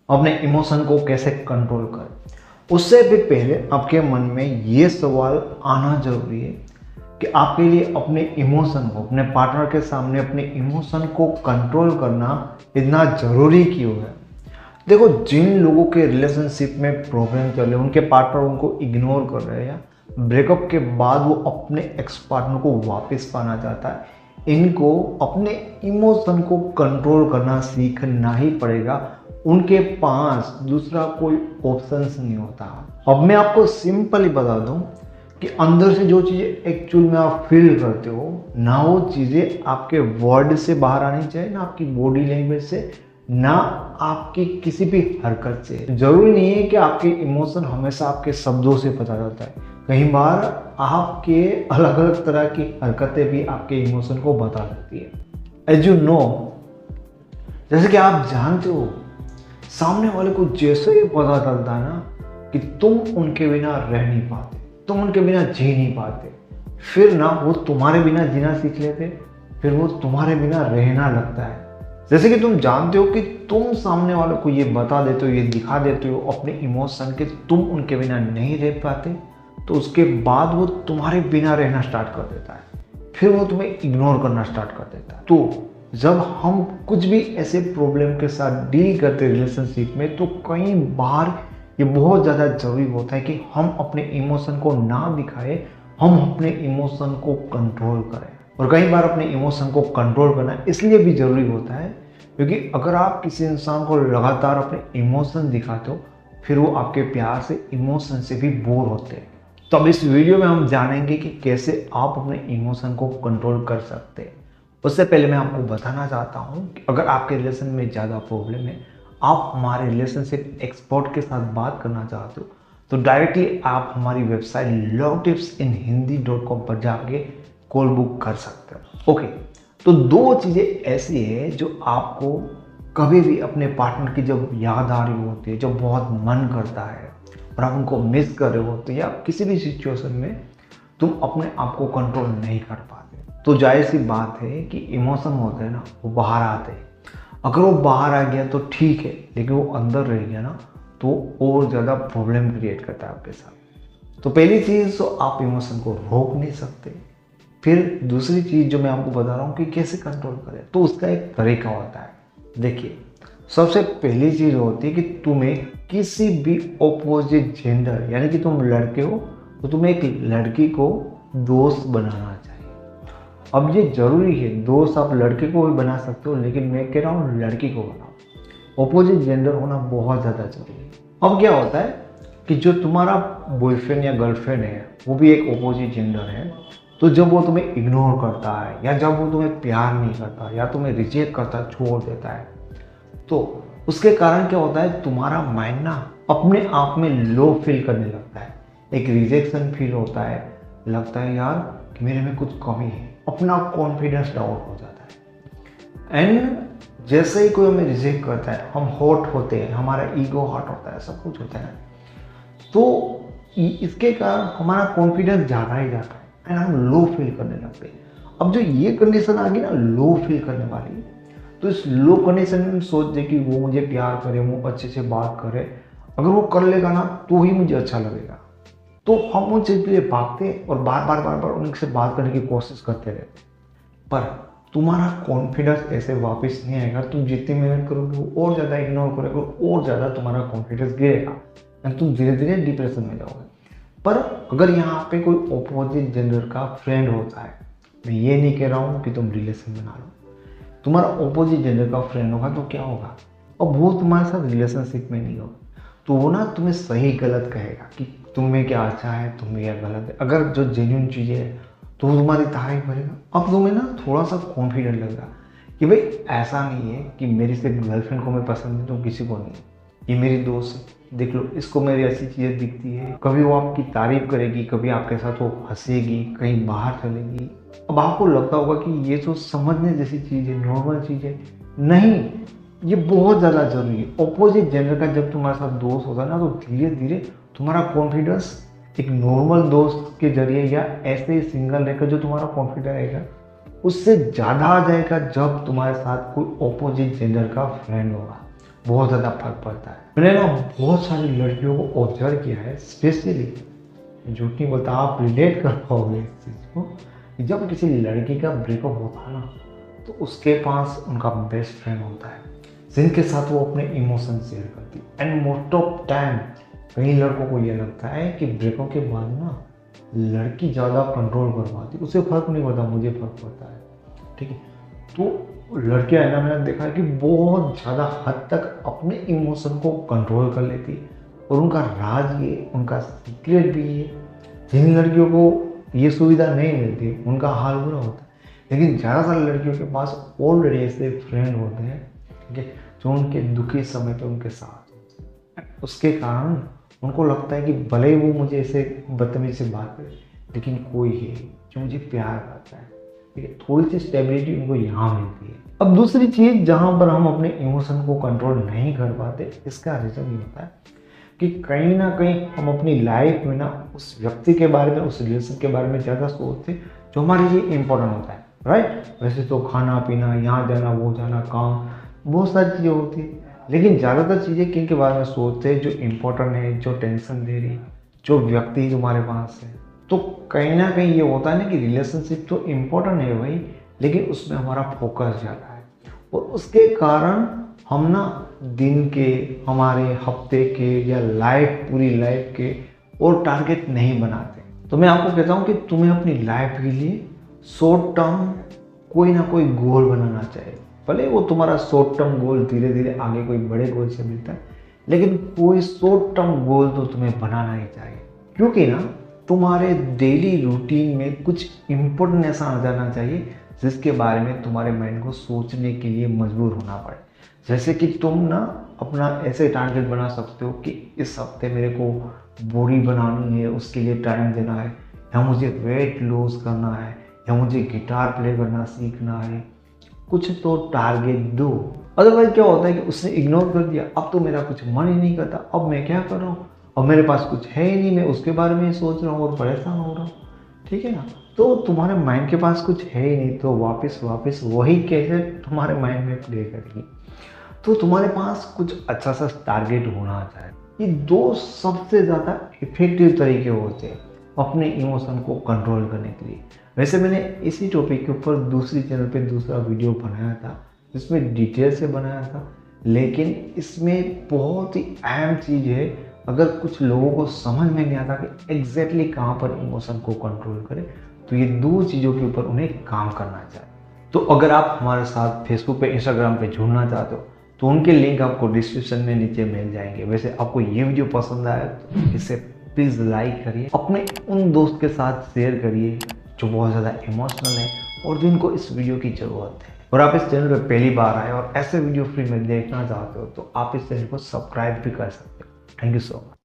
अपने इमोशन को कैसे कंट्रोल करें। उससे भी पहले आपके मन में ये सवाल आना जरूरी है कि आपके लिए अपने इमोशन को, अपने पार्टनर के सामने अपने इमोशन को कंट्रोल करना इतना ज़रूरी क्यों है। देखो, जिन लोगों के रिलेशनशिप में प्रॉब्लम चल रहे, उनके पार्टनर उनको इग्नोर कर रहे हैं या ब्रेकअप के बाद वो अपने एक्स पार्टनर को वापस पाना चाहता है, इनको अपने इमोशन को कंट्रोल करना सीखना ही पड़ेगा। उनके पास दूसरा कोई ऑप्शंस नहीं होता। अब मैं आपको सिंपल ही बता दूं कि अंदर से जो चीज़ें एक्चुअल में आप फील करते हो ना, वो चीज़ें आपके वर्ड से बाहर आनी चाहिए, ना आपकी बॉडी लैंग्वेज से, ना आपकी किसी भी हरकत से। जरूरी नहीं है कि आपके इमोशन हमेशा आपके शब्दों से पता चलता है। कई बार आपके अलग अलग तरह की हरकतें भी आपके इमोशन को बता सकती है। एज यू नो, जैसे कि आप जानते हो, सामने वाले को जैसे ही पता चलता है ना कि तुम उनके बिना रह नहीं पाते, तुम उनके बिना जी नहीं पाते, फिर ना वो तुम्हारे बिना जीना सीख लेते, फिर वो तुम्हारे बिना रहना लगता है। जैसे कि तुम जानते हो कि तुम सामने वाले को ये बता देते हो, ये दिखा देते हो अपने इमोशन के तुम उनके बिना नहीं रह पाते, तो उसके बाद वो तुम्हारे बिना रहना स्टार्ट कर देता है, फिर वो तुम्हें इग्नोर करना स्टार्ट कर देता है। तो जब हम कुछ भी ऐसे प्रॉब्लम के साथ डील करते हैं रिलेशनशिप में, तो कई बार ये बहुत ज़्यादा ज़रूरी होता है कि हम अपने इमोशन को ना दिखाए, हम अपने इमोशन को कंट्रोल करें। और कई बार अपने इमोशन को कंट्रोल करना इसलिए भी ज़रूरी होता है क्योंकि अगर आप किसी इंसान को लगातार अपने इमोशन दिखाते हो, फिर वो आपके प्यार से, इमोशन से भी बोर होते हैं। तो अब इस वीडियो में हम जानेंगे कि कैसे आप अपने इमोशन को कंट्रोल कर सकते हैं। उससे पहले मैं आपको बताना चाहता हूँ कि अगर आपके रिलेशन में ज़्यादा प्रॉब्लम है, आप हमारे रिलेशनशिप एक्सपर्ट के साथ बात करना चाहते हो, तो डायरेक्टली आप हमारी वेबसाइट lovetipsInHindi.com पर जाके कॉल बुक कर सकते हो। ओके, तो दो चीज़ें ऐसी है जो आपको कभी भी अपने पार्टनर की जब याद आ रही होती है, जब बहुत मन करता है और आप उनको मिस कर रहे होते हैं, या किसी भी सिचुएशन में तुम अपने आप को कंट्रोल नहीं कर पाते, तो जाहिर सी बात है कि इमोशन होते हैं ना, वो बाहर आते हैं। अगर वो बाहर आ गया तो ठीक है, लेकिन वो अंदर रह गया ना, तो और ज़्यादा प्रॉब्लम क्रिएट करता है आपके साथ। तो पहली चीज़, तो आप इमोशन को रोक नहीं सकते। फिर दूसरी चीज़ जो मैं आपको बता रहा हूँ कि कैसे कंट्रोल करें, तो उसका एक तरीका होता है। देखिए, सबसे पहली चीज़ होती है कि तुम्हें किसी भी ऑपोजिट जेंडर, यानी कि तुम लड़के हो तो तुम्हें एक लड़की को दोस्त बनाना चाहिए। अब ये जरूरी है, दोस्त आप लड़के को भी बना सकते हो, लेकिन मैं कह रहा हूँ लड़की को बनाओ। ऑपोजिट जेंडर होना बहुत ज़्यादा जरूरी है। अब क्या होता है कि जो तुम्हारा बॉयफ्रेंड या गर्लफ्रेंड है, वो भी एक ऑपोजिट जेंडर है, तो जब वो तुम्हें इग्नोर करता है, या जब वो तुम्हें प्यार नहीं करता, या तुम्हें रिजेक्ट करता, छोड़ देता है, तो उसके कारण क्या होता है, तुम्हारा माइंड ना अपने आप में लो फील करने लगता है, एक रिजेक्शन फील होता है, लगता है यार कि मेरे में कुछ कमी है, अपना कॉन्फिडेंस डाउन हो जाता है। एंड जैसे ही कोई हमें रिजेक्ट करता है, हम हॉट होते हैं, हमारा ईगो हॉट होता है, सब कुछ होता है, तो इसके कारण हमारा कॉन्फिडेंस ज़्यादा ही जाता है एंड हम लो फील करने लगते हैं। अब जो ये कंडीशन आ गई ना लो फील करने वाली, तो इस लो कंडीशन में सोच दे कि वो मुझे प्यार करे, वो अच्छे से बात करे, अगर वो कर लेगा ना तो ही मुझे अच्छा लगेगा, तो हम उन चीज़ के लिए भागते और बार बार उनसे बात करने की कोशिश करते रहते। पर तुम्हारा कॉन्फिडेंस ऐसे वापस नहीं आएगा। तुम जितनी मेहनत करोगे वो और ज़्यादा इग्नोर करोगे, और ज़्यादा तुम्हारा कॉन्फिडेंस गिरेगा एंड तुम धीरे धीरे डिप्रेशन में जाओगे। पर अगर यहाँ पे कोई ऑपोजिट जेंडर का फ्रेंड होता है, मैं ये नहीं कह रहा हूँ कि तुम रिलेशन बना लो, तुम्हारा ऑपोजिट जेंडर का फ्रेंड होगा तो क्या होगा, अब वो तुम्हारे साथ रिलेशनशिप में नहीं होगा, तो वो ना तुम्हें सही गलत कहेगा कि तुम्हें क्या अच्छा है, तुम्हें क्या गलत है। अगर जो जेन्युइन चीज़ें है तो वो तुम्हारी तारीफ करेगा। अब तुम्हें ना थोड़ा सा कॉन्फिडेंट लगेगा कि भाई ऐसा नहीं है कि मेरी सिर्फ गर्लफ्रेंड को मैं पसंद है तो किसी को नहीं, ये मेरी दोस्त है, देख लो इसको मेरी ऐसी चीज़ें दिखती है, कभी वो आपकी तारीफ करेगी, कभी आपके साथ वो हंसेगी, कहीं बाहर चलेगी। अब आपको लगता होगा कि ये तो समझने जैसी चीज़ है, नॉर्मल चीज़ है, नहीं, ये बहुत ज़्यादा जरूरी है। ऑपोजिट जेंडर का जब तुम्हारे साथ दोस्त होता है ना, तो धीरे धीरे तुम्हारा कॉन्फिडेंस एक नॉर्मल दोस्त के जरिए या ऐसे ही सिंगल रहकर जो तुम्हारा कॉन्फिडेंस रहेगा उससे ज़्यादा आ जाएगा जब तुम्हारे साथ कोई ऑपोजिट जेंडर का फ्रेंड होगा। बहुत ज़्यादा फर्क पड़ता है। मैंने ना बहुत सारी लड़कियों को ऑब्जर्व किया है, स्पेशली झूठ नहीं बोलता, आप रिलेट कर पाओगे इस चीज़ को, कि जब किसी लड़की का ब्रेकअप होता है ना, तो उसके पास उनका बेस्ट फ्रेंड होता है जिनके साथ वो अपने इमोशन शेयर करती है। एंड मोस्ट ऑफ टाइम कई लड़कों को ये लगता है कि ब्रेकअप के बाद ना लड़की ज़्यादा कंट्रोल कर पाती, उसे फर्क नहीं पड़ता, मुझे फर्क पड़ता है, ठीक है। तो लड़कियां है ना, मैंने देखा है कि बहुत ज़्यादा हद तक अपने इमोशन को कंट्रोल कर लेती है, और उनका राज ये, उनका सीक्रेट भी ये। जिन लड़कियों को ये सुविधा नहीं मिलती उनका हाल बुरा होता है, लेकिन ज़्यादातर लड़कियों के पास ऑलरेडी ऐसे फ्रेंड होते हैं, ठीक है, जो उनके दुखी समय पे उनके साथ होते हैं। उसके कारण उनको लगता है कि भले ही वो मुझे ऐसे बदतमीजी से बात करे, लेकिन कोई है जो मुझे प्यार करता है, ठीक है। थोड़ी सी स्टेबिलिटी उनको यहाँ मिलती है। अब दूसरी चीज़ जहाँ पर हम अपने इमोशन को कंट्रोल नहीं कर पाते, इसका रीज़न ये होता है कि कहीं ना कहीं हम अपनी लाइफ में ना उस व्यक्ति के बारे में, उस रिलेशन के बारे में ज़्यादा सोचते जो हमारे लिए इम्पोर्टेंट होता है, राइट। वैसे तो खाना पीना, यहाँ जाना वो जाना, काम, बहुत सारी चीज़ें होती है, लेकिन ज़्यादातर चीज़ें किन के बारे में सोचते हैं, जो इम्पोर्टेंट है, जो टेंशन दे रही, जो व्यक्ति तुम्हारे पास है। तो कहीं ना कहीं ये होता है ना कि रिलेशनशिप तो इम्पोर्टेंट है भाई, लेकिन उसमें हमारा फोकस ज़्यादा है, और उसके कारण हम ना दिन के, हमारे हफ्ते के या पूरी लाइफ के और टारगेट नहीं बनाते। तो मैं आपको कहता हूँ कि तुम्हें अपनी लाइफ के लिए शॉर्ट टर्म कोई ना कोई गोल बनाना चाहिए। भले वो तुम्हारा शॉर्ट टर्म गोल धीरे धीरे आगे कोई बड़े गोल से मिलता है, लेकिन कोई शॉर्ट टर्म गोल तो तुम्हें बनाना ही चाहिए, क्योंकि ना तुम्हारे डेली रूटीन में कुछ इम्पोर्टेंट ऐसा आ जाना चाहिए जिसके बारे में तुम्हारे माइंड को सोचने के लिए मजबूर होना पड़े। जैसे कि तुम ना अपना ऐसे टारगेट बना सकते हो कि इस हफ्ते मेरे को बॉडी बनानी है, उसके लिए टाइम देना है, या मुझे वेट लूज करना है, या मुझे गिटार प्ले करना सीखना है। कुछ तो टारगेट दो। अदरवाइज क्या होता है कि उसने इग्नोर कर दिया, अब तो मेरा कुछ मन ही नहीं करता, अब मैं क्या कर रहा हूँ, अब मेरे पास कुछ है ही नहीं, मैं उसके बारे में सोच रहा हूँ और परेशान हो रहा हूँ, ठीक है ना। तो तुम्हारे माइंड के पास कुछ है ही नहीं, तो वापस वही कैसे तुम्हारे माइंड में प्ले करेगी। तो तुम्हारे पास कुछ अच्छा सा टारगेट होना चाहिए। ये दो सबसे ज़्यादा इफेक्टिव तरीके होते हैं अपने इमोशन को कंट्रोल करने के लिए। वैसे मैंने इसी टॉपिक के ऊपर दूसरी चैनल पे दूसरा वीडियो बनाया था, जिसमें डिटेल से बनाया था, लेकिन इसमें बहुत ही अहम चीज़ है। अगर कुछ लोगों को समझ में नहीं आता कि एग्जैक्टली कहाँ पर इमोशन को कंट्रोल करें, तो ये दो चीज़ों के ऊपर उन्हें काम करना चाहिए। तो अगर आप हमारे साथ फेसबुक पे, इंस्टाग्राम पे जुड़ना चाहते हो, तो उनके लिंक आपको डिस्क्रिप्शन में नीचे मिल जाएंगे। वैसे आपको ये वीडियो पसंद आया तो इसे प्लीज़ लाइक करिए, अपने उन दोस्त के साथ शेयर करिए जो बहुत ज़्यादा इमोशनल है और जिनको इस वीडियो की ज़रूरत है। और आप इस चैनल पर पहली बार आए और ऐसे वीडियो फ्री में देखना चाहते हो, तो आप इस चैनल को सब्सक्राइब भी कर सकते हो। Thank you so much.